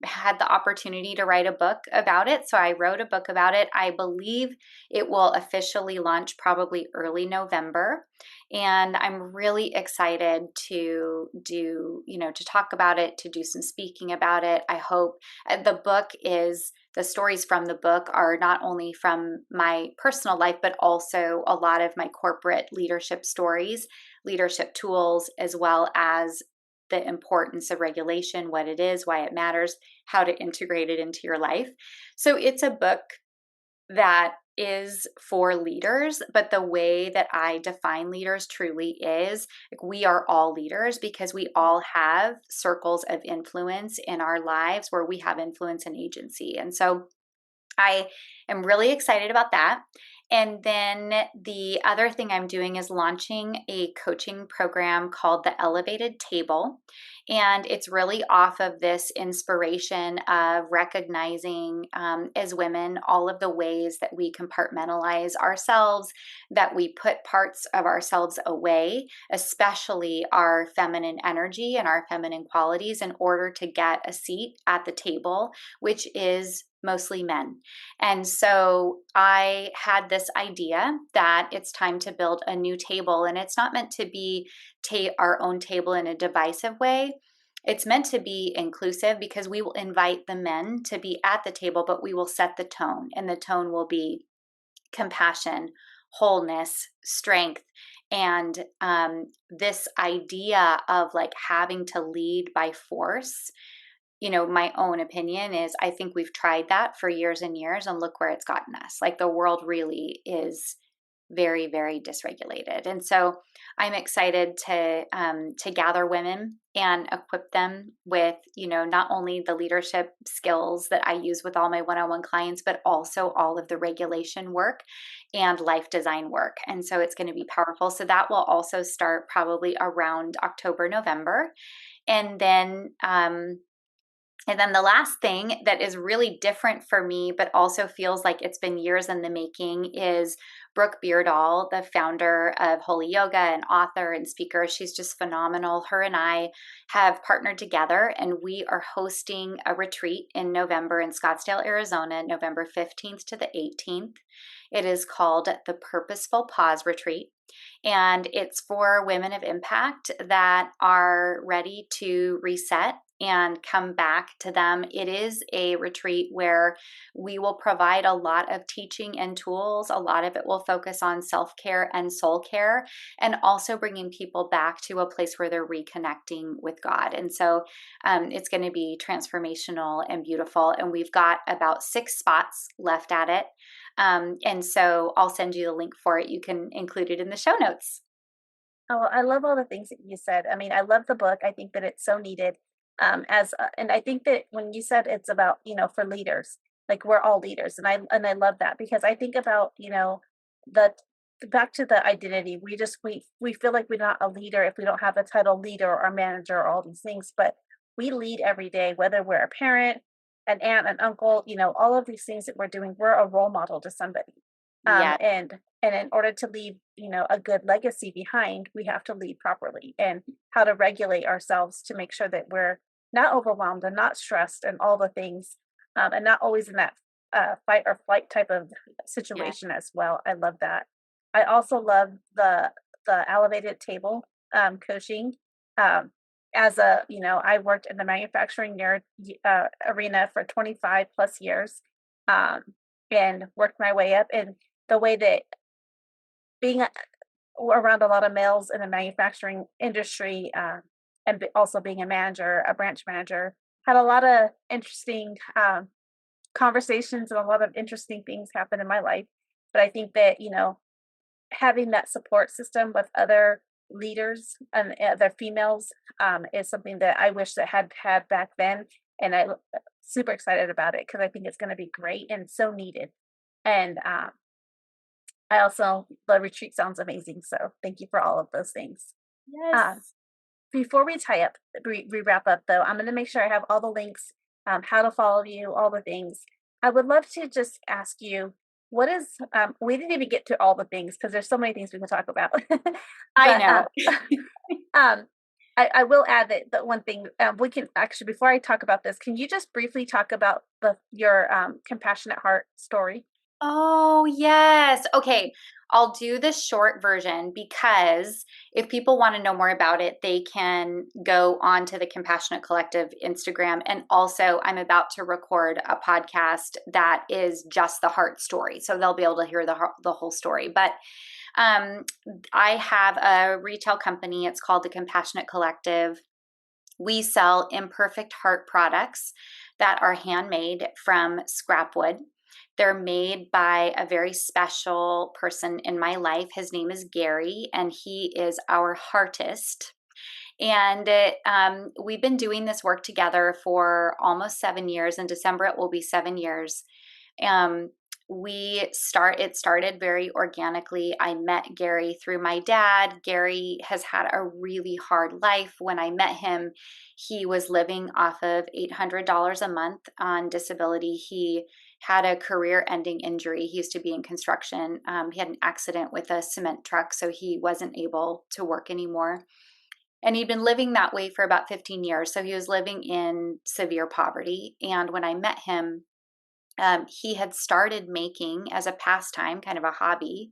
Speaker 2: had the opportunity to write a book about it. So I wrote a book about it. I believe it will officially launch probably early November. And I'm really excited to to talk about it, to do some speaking about it. I hope the stories from the book are not only from my personal life, but also a lot of my corporate leadership stories, leadership tools, as well as the importance of regulation, what it is, why it matters, how to integrate it into your life. So it's a book that is for leaders, but the way that I define leaders truly is like we are all leaders because we all have circles of influence in our lives where we have influence and agency. And so I am really excited about that. And then the other thing I'm doing is launching a coaching program called the Elevated Table. And it's really off of this inspiration of recognizing as women all of the ways that we compartmentalize ourselves, that we put parts of ourselves away, especially our feminine energy and our feminine qualities, in order to get a seat at the table, which is mostly men. And so I had this idea that it's time to build a new table, and it's not meant to be our own table in a divisive way. It's meant to be inclusive because we will invite the men to be at the table, but we will set the tone, and the tone will be compassion, wholeness, strength, and this idea of like having to lead by force. My own opinion is I think we've tried that for years and years, and look where it's gotten us. Like the world really is very, very dysregulated. And so I'm excited to gather women and equip them with, not only the leadership skills that I use with all my one-on-one clients, but also all of the regulation work and life design work. And so it's going to be powerful. So that will also start probably around October, November. And then the last thing that is really different for me, but also feels like it's been years in the making, is Brooke Beardall, the founder of Holy Yoga and author and speaker. She's just phenomenal. Her and I have partnered together, and we are hosting a retreat in November in Scottsdale, Arizona, November 15th to the 18th. It is called the Purposeful Pause Retreat. And it's for women of impact that are ready to reset and come back to them. It is a retreat where we will provide a lot of teaching and tools. A lot of it will focus on self-care and soul care, and also bringing people back to a place where they're reconnecting with God. And so it's going to be transformational and beautiful. And we've got about 6 spots left at it. And so I'll send you the link for it. You can include it in the show notes.
Speaker 3: Oh, I love all the things that you said. I mean, I love the book. I think that it's so needed. And I think that when you said it's about, for leaders, like we're all leaders, and I love that, because I think about, the back to the identity. We feel like we're not a leader if we don't have a title leader or manager or all these things, but we lead every day, whether we're a parent, an aunt, an uncle, all of these things that we're doing, we're a role model to somebody.
Speaker 2: Yeah.
Speaker 3: And in order to leave, a good legacy behind, we have to lead properly, and how to regulate ourselves to make sure that we're not overwhelmed and not stressed and all the things, and not always in that fight or flight type of
Speaker 2: Yeah.
Speaker 3: situation as well. I love that. I also love the elevated table coaching. Um, as a, I worked in the manufacturing arena for 25 plus years, um, and worked my way up. And the way that being around a lot of males in the manufacturing industry, and also being a manager, a branch manager, had a lot of interesting conversations and a lot of interesting things happen in my life. But I think that, having that support system with other leaders and other females is something that I wish that had back then. And I'm super excited about it because I think it's going to be great and so needed. And I also, the retreat sounds amazing. So thank you for all of those things. Um,
Speaker 2: Yes.
Speaker 3: Before we wrap up though, I'm going to make sure I have all the links, how to follow you, all the things. I would love to just ask you, what is, we didn't even get to all the things because there's so many things we can talk about.
Speaker 2: I
Speaker 3: But
Speaker 2: know.
Speaker 3: um, I will add that the one thing we can actually, before I talk about this, can you just briefly talk about your compassionate heart story?
Speaker 2: Oh, yes. Okay. I'll do the short version because if people want to know more about it, they can go on to the Compassionate Collective Instagram. And also, I'm about to record a podcast that is just the heart story. So they'll be able to hear the whole story. But um, I have a retail company. It's called the Compassionate Collective. We sell imperfect heart products that are handmade from scrap wood. They're made by a very special person in my life. His name is Gary, and he is our heartist. And we've been doing this work together for almost 7 years. In December, it will be 7 years. Um, it started very organically. I met Gary through my dad. Gary has had a really hard life. When I met him, he was living off of $800 a month on disability. He had a career ending injury. He used to be in construction. He had an accident with a cement truck, so he wasn't able to work anymore. And he'd been living that way for about 15 years. So he was living in severe poverty. And when I met him, he had started making, as a pastime, kind of a hobby,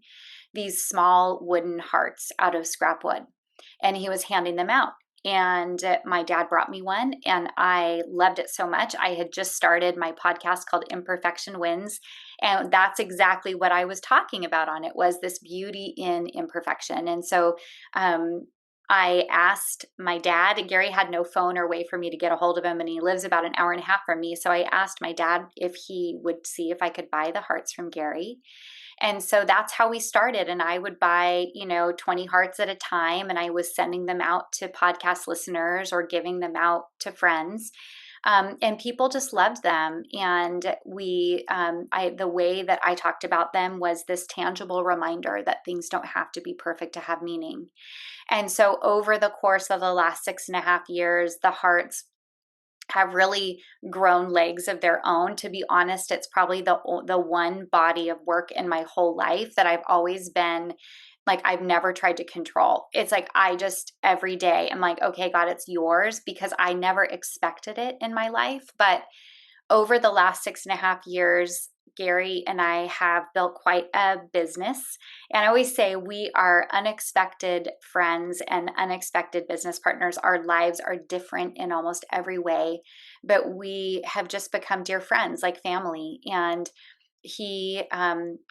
Speaker 2: these small wooden hearts out of scrap wood. And he was handing them out. And my dad brought me one, and I loved it so much. I had just started my podcast called Imperfection Wins. And that's exactly what I was talking about on it, was this beauty in imperfection. And so I asked my dad, and Gary had no phone or way for me to get a hold of him, and he lives about an hour and a half from me. So I asked my dad if he would see if I could buy the hearts from Gary. And so that's how we started. And I would buy, 20 hearts at a time, and I was sending them out to podcast listeners or giving them out to friends. And people just loved them. And the way that I talked about them was this tangible reminder that things don't have to be perfect to have meaning. And so over the course of the last 6.5 years, the hearts have really grown legs of their own. To be honest, it's probably the one body of work in my whole life that I've always been like, I've never tried to control. It's like, I just every day I'm like, okay, God, it's yours, because I never expected it in my life. But over the last 6.5 years, Gary and I have built quite a business. And I always say we are unexpected friends and unexpected business partners. Our lives are different in almost every way, but we have just become dear friends, like family. And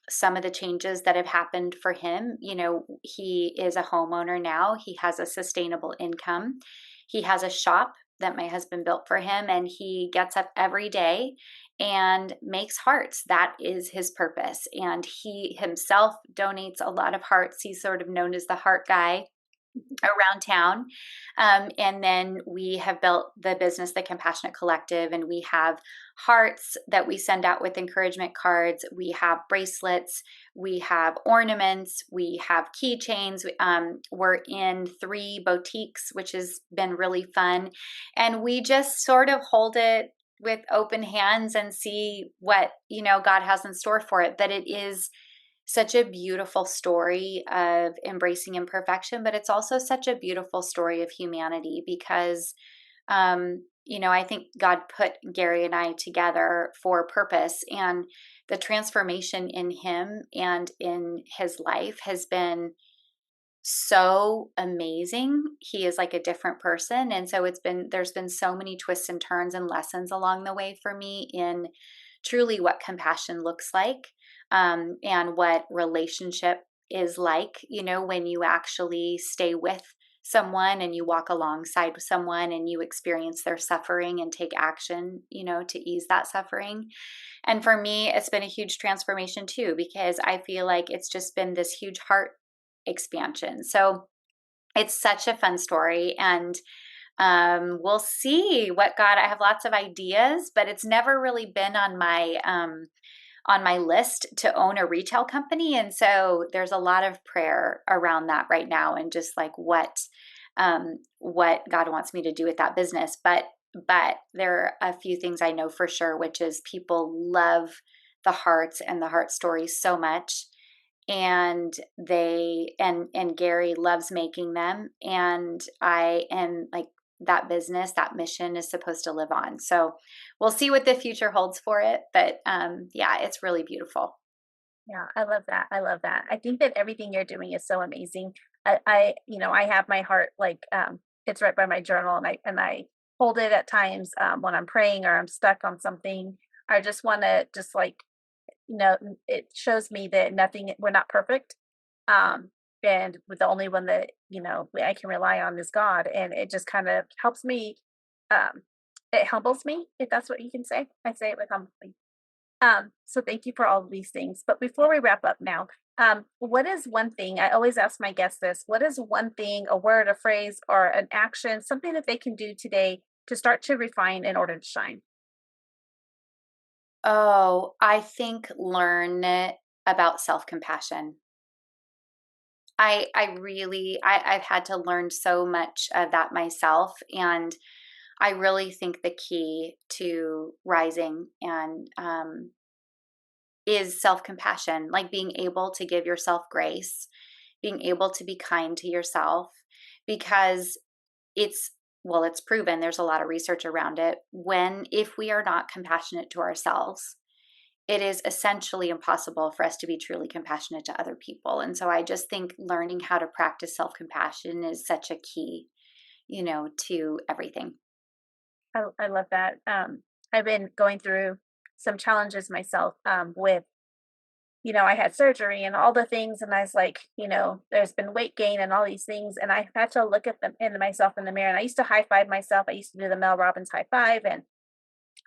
Speaker 2: some of the changes that have happened for him, he is a homeowner now. He has a sustainable income. He has a shop that my husband built for him, and he gets up every day and makes hearts. That is his purpose. And he himself donates a lot of hearts. He's sort of known as the heart guy around town. And then we have built the business, the Compassionate Collective, and we have hearts that we send out with encouragement cards. We have bracelets, we have ornaments, we have keychains. We're in 3 boutiques, which has been really fun. And we just sort of hold it with open hands and see what, God has in store for it. That it is such a beautiful story of embracing imperfection, but it's also such a beautiful story of humanity, because I think God put Gary and I together for a purpose, and the transformation in him and in his life has been so amazing. He is like a different person. And so there's been so many twists and turns and lessons along the way for me in truly what compassion looks like, and what relationship is like, when you actually stay with someone and you walk alongside someone and you experience their suffering and take action, to ease that suffering. And for me, it's been a huge transformation too, because I feel like it's just been this huge heart expansion. So it's such a fun story. And we'll see what I have lots of ideas, but it's never really been on my list to own a retail company. And so there's a lot of prayer around that right now, and just like what God wants me to do with that business. But there are a few things I know for sure, which is people love the hearts and the heart stories so much. And Gary loves making them. And I am like, that business, that mission is supposed to live on. So we'll see what the future holds for it. But yeah, it's really beautiful.
Speaker 3: Yeah, I love that. I love that. I think that everything you're doing is so amazing. I have my heart like it's right by my journal, and I hold it at times when I'm praying or I'm stuck on something. I just want to just like, it shows me that we're not perfect. And the only one that, I can rely on is God. And it just kind of helps me. It humbles me, if that's what you can say. I say it with humbly. So thank you for all of these things. But before we wrap up now, what is one thing, I always ask my guests this, what is one thing, a word, a phrase, or an action, something that they can do today to start to refine in order to shine?
Speaker 2: Oh, I think learn about self-compassion. I've had to learn so much of that myself. And I really think the key to rising and is self-compassion, like being able to give yourself grace, being able to be kind to yourself, because it's proven, there's a lot of research around it. If we are not compassionate to ourselves, it is essentially impossible for us to be truly compassionate to other people. And so I just think learning how to practice self-compassion is such a key, to everything.
Speaker 3: I love that. I've been going through some challenges myself with, I had surgery and all the things, and I was like, there's been weight gain and all these things, and I had to look at them in myself in the mirror. And I used to high five myself. I used to do the Mel Robbins high five, and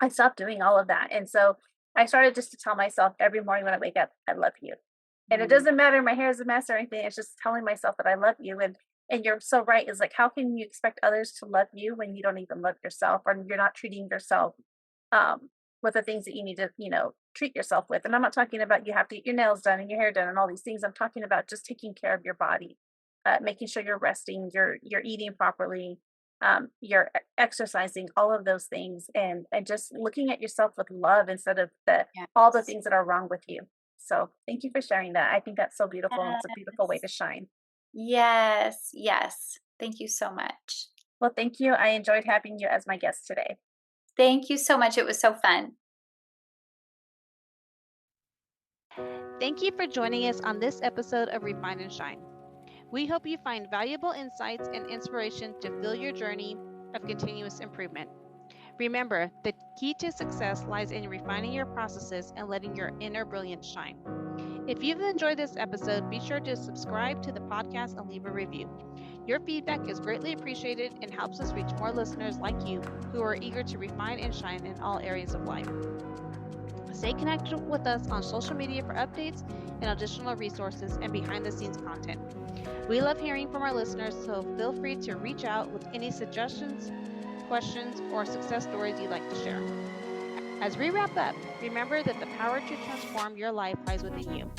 Speaker 3: I stopped doing all of that. And so I started just to tell myself every morning when I wake up, I love you. And it doesn't matter my hair is a mess or anything. It's just telling myself that I love you. And you're so right. Is like, how can you expect others to love you when you don't even love yourself, or you're not treating yourself with the things that you need to, treat yourself with? And I'm not talking about you have to get your nails done and your hair done and all these things. I'm talking about just taking care of your body, making sure you're resting, you're eating properly, you're exercising, all of those things, and just looking at yourself with love instead of all the things that are wrong with you. So thank you for sharing that. I think that's so beautiful. And it's a beautiful way to shine.
Speaker 2: Yes. Thank you so much.
Speaker 3: Well, thank you. I enjoyed having you as my guest today.
Speaker 2: Thank you so much. It was so fun.
Speaker 1: Thank you for joining us on this episode of Refine and Shine. We hope you find valuable insights and inspiration to fuel your journey of continuous improvement. Remember, the key to success lies in refining your processes and letting your inner brilliance shine. If you've enjoyed this episode, be sure to subscribe to the podcast and leave a review. Your feedback is greatly appreciated and helps us reach more listeners like you who are eager to refine and shine in all areas of life. Stay connected with us on social media for updates and additional resources and behind-the-scenes content. We love hearing from our listeners, so feel free to reach out with any suggestions, questions, or success stories you'd like to share. As we wrap up, remember that the power to transform your life lies within you.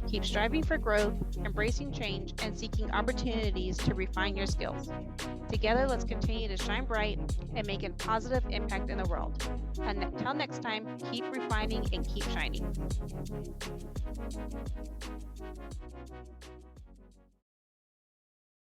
Speaker 1: Keep striving for growth, embracing change, and seeking opportunities to refine your skills. Together, let's continue to shine bright and make a positive impact in the world. Until next time, keep refining and keep shining.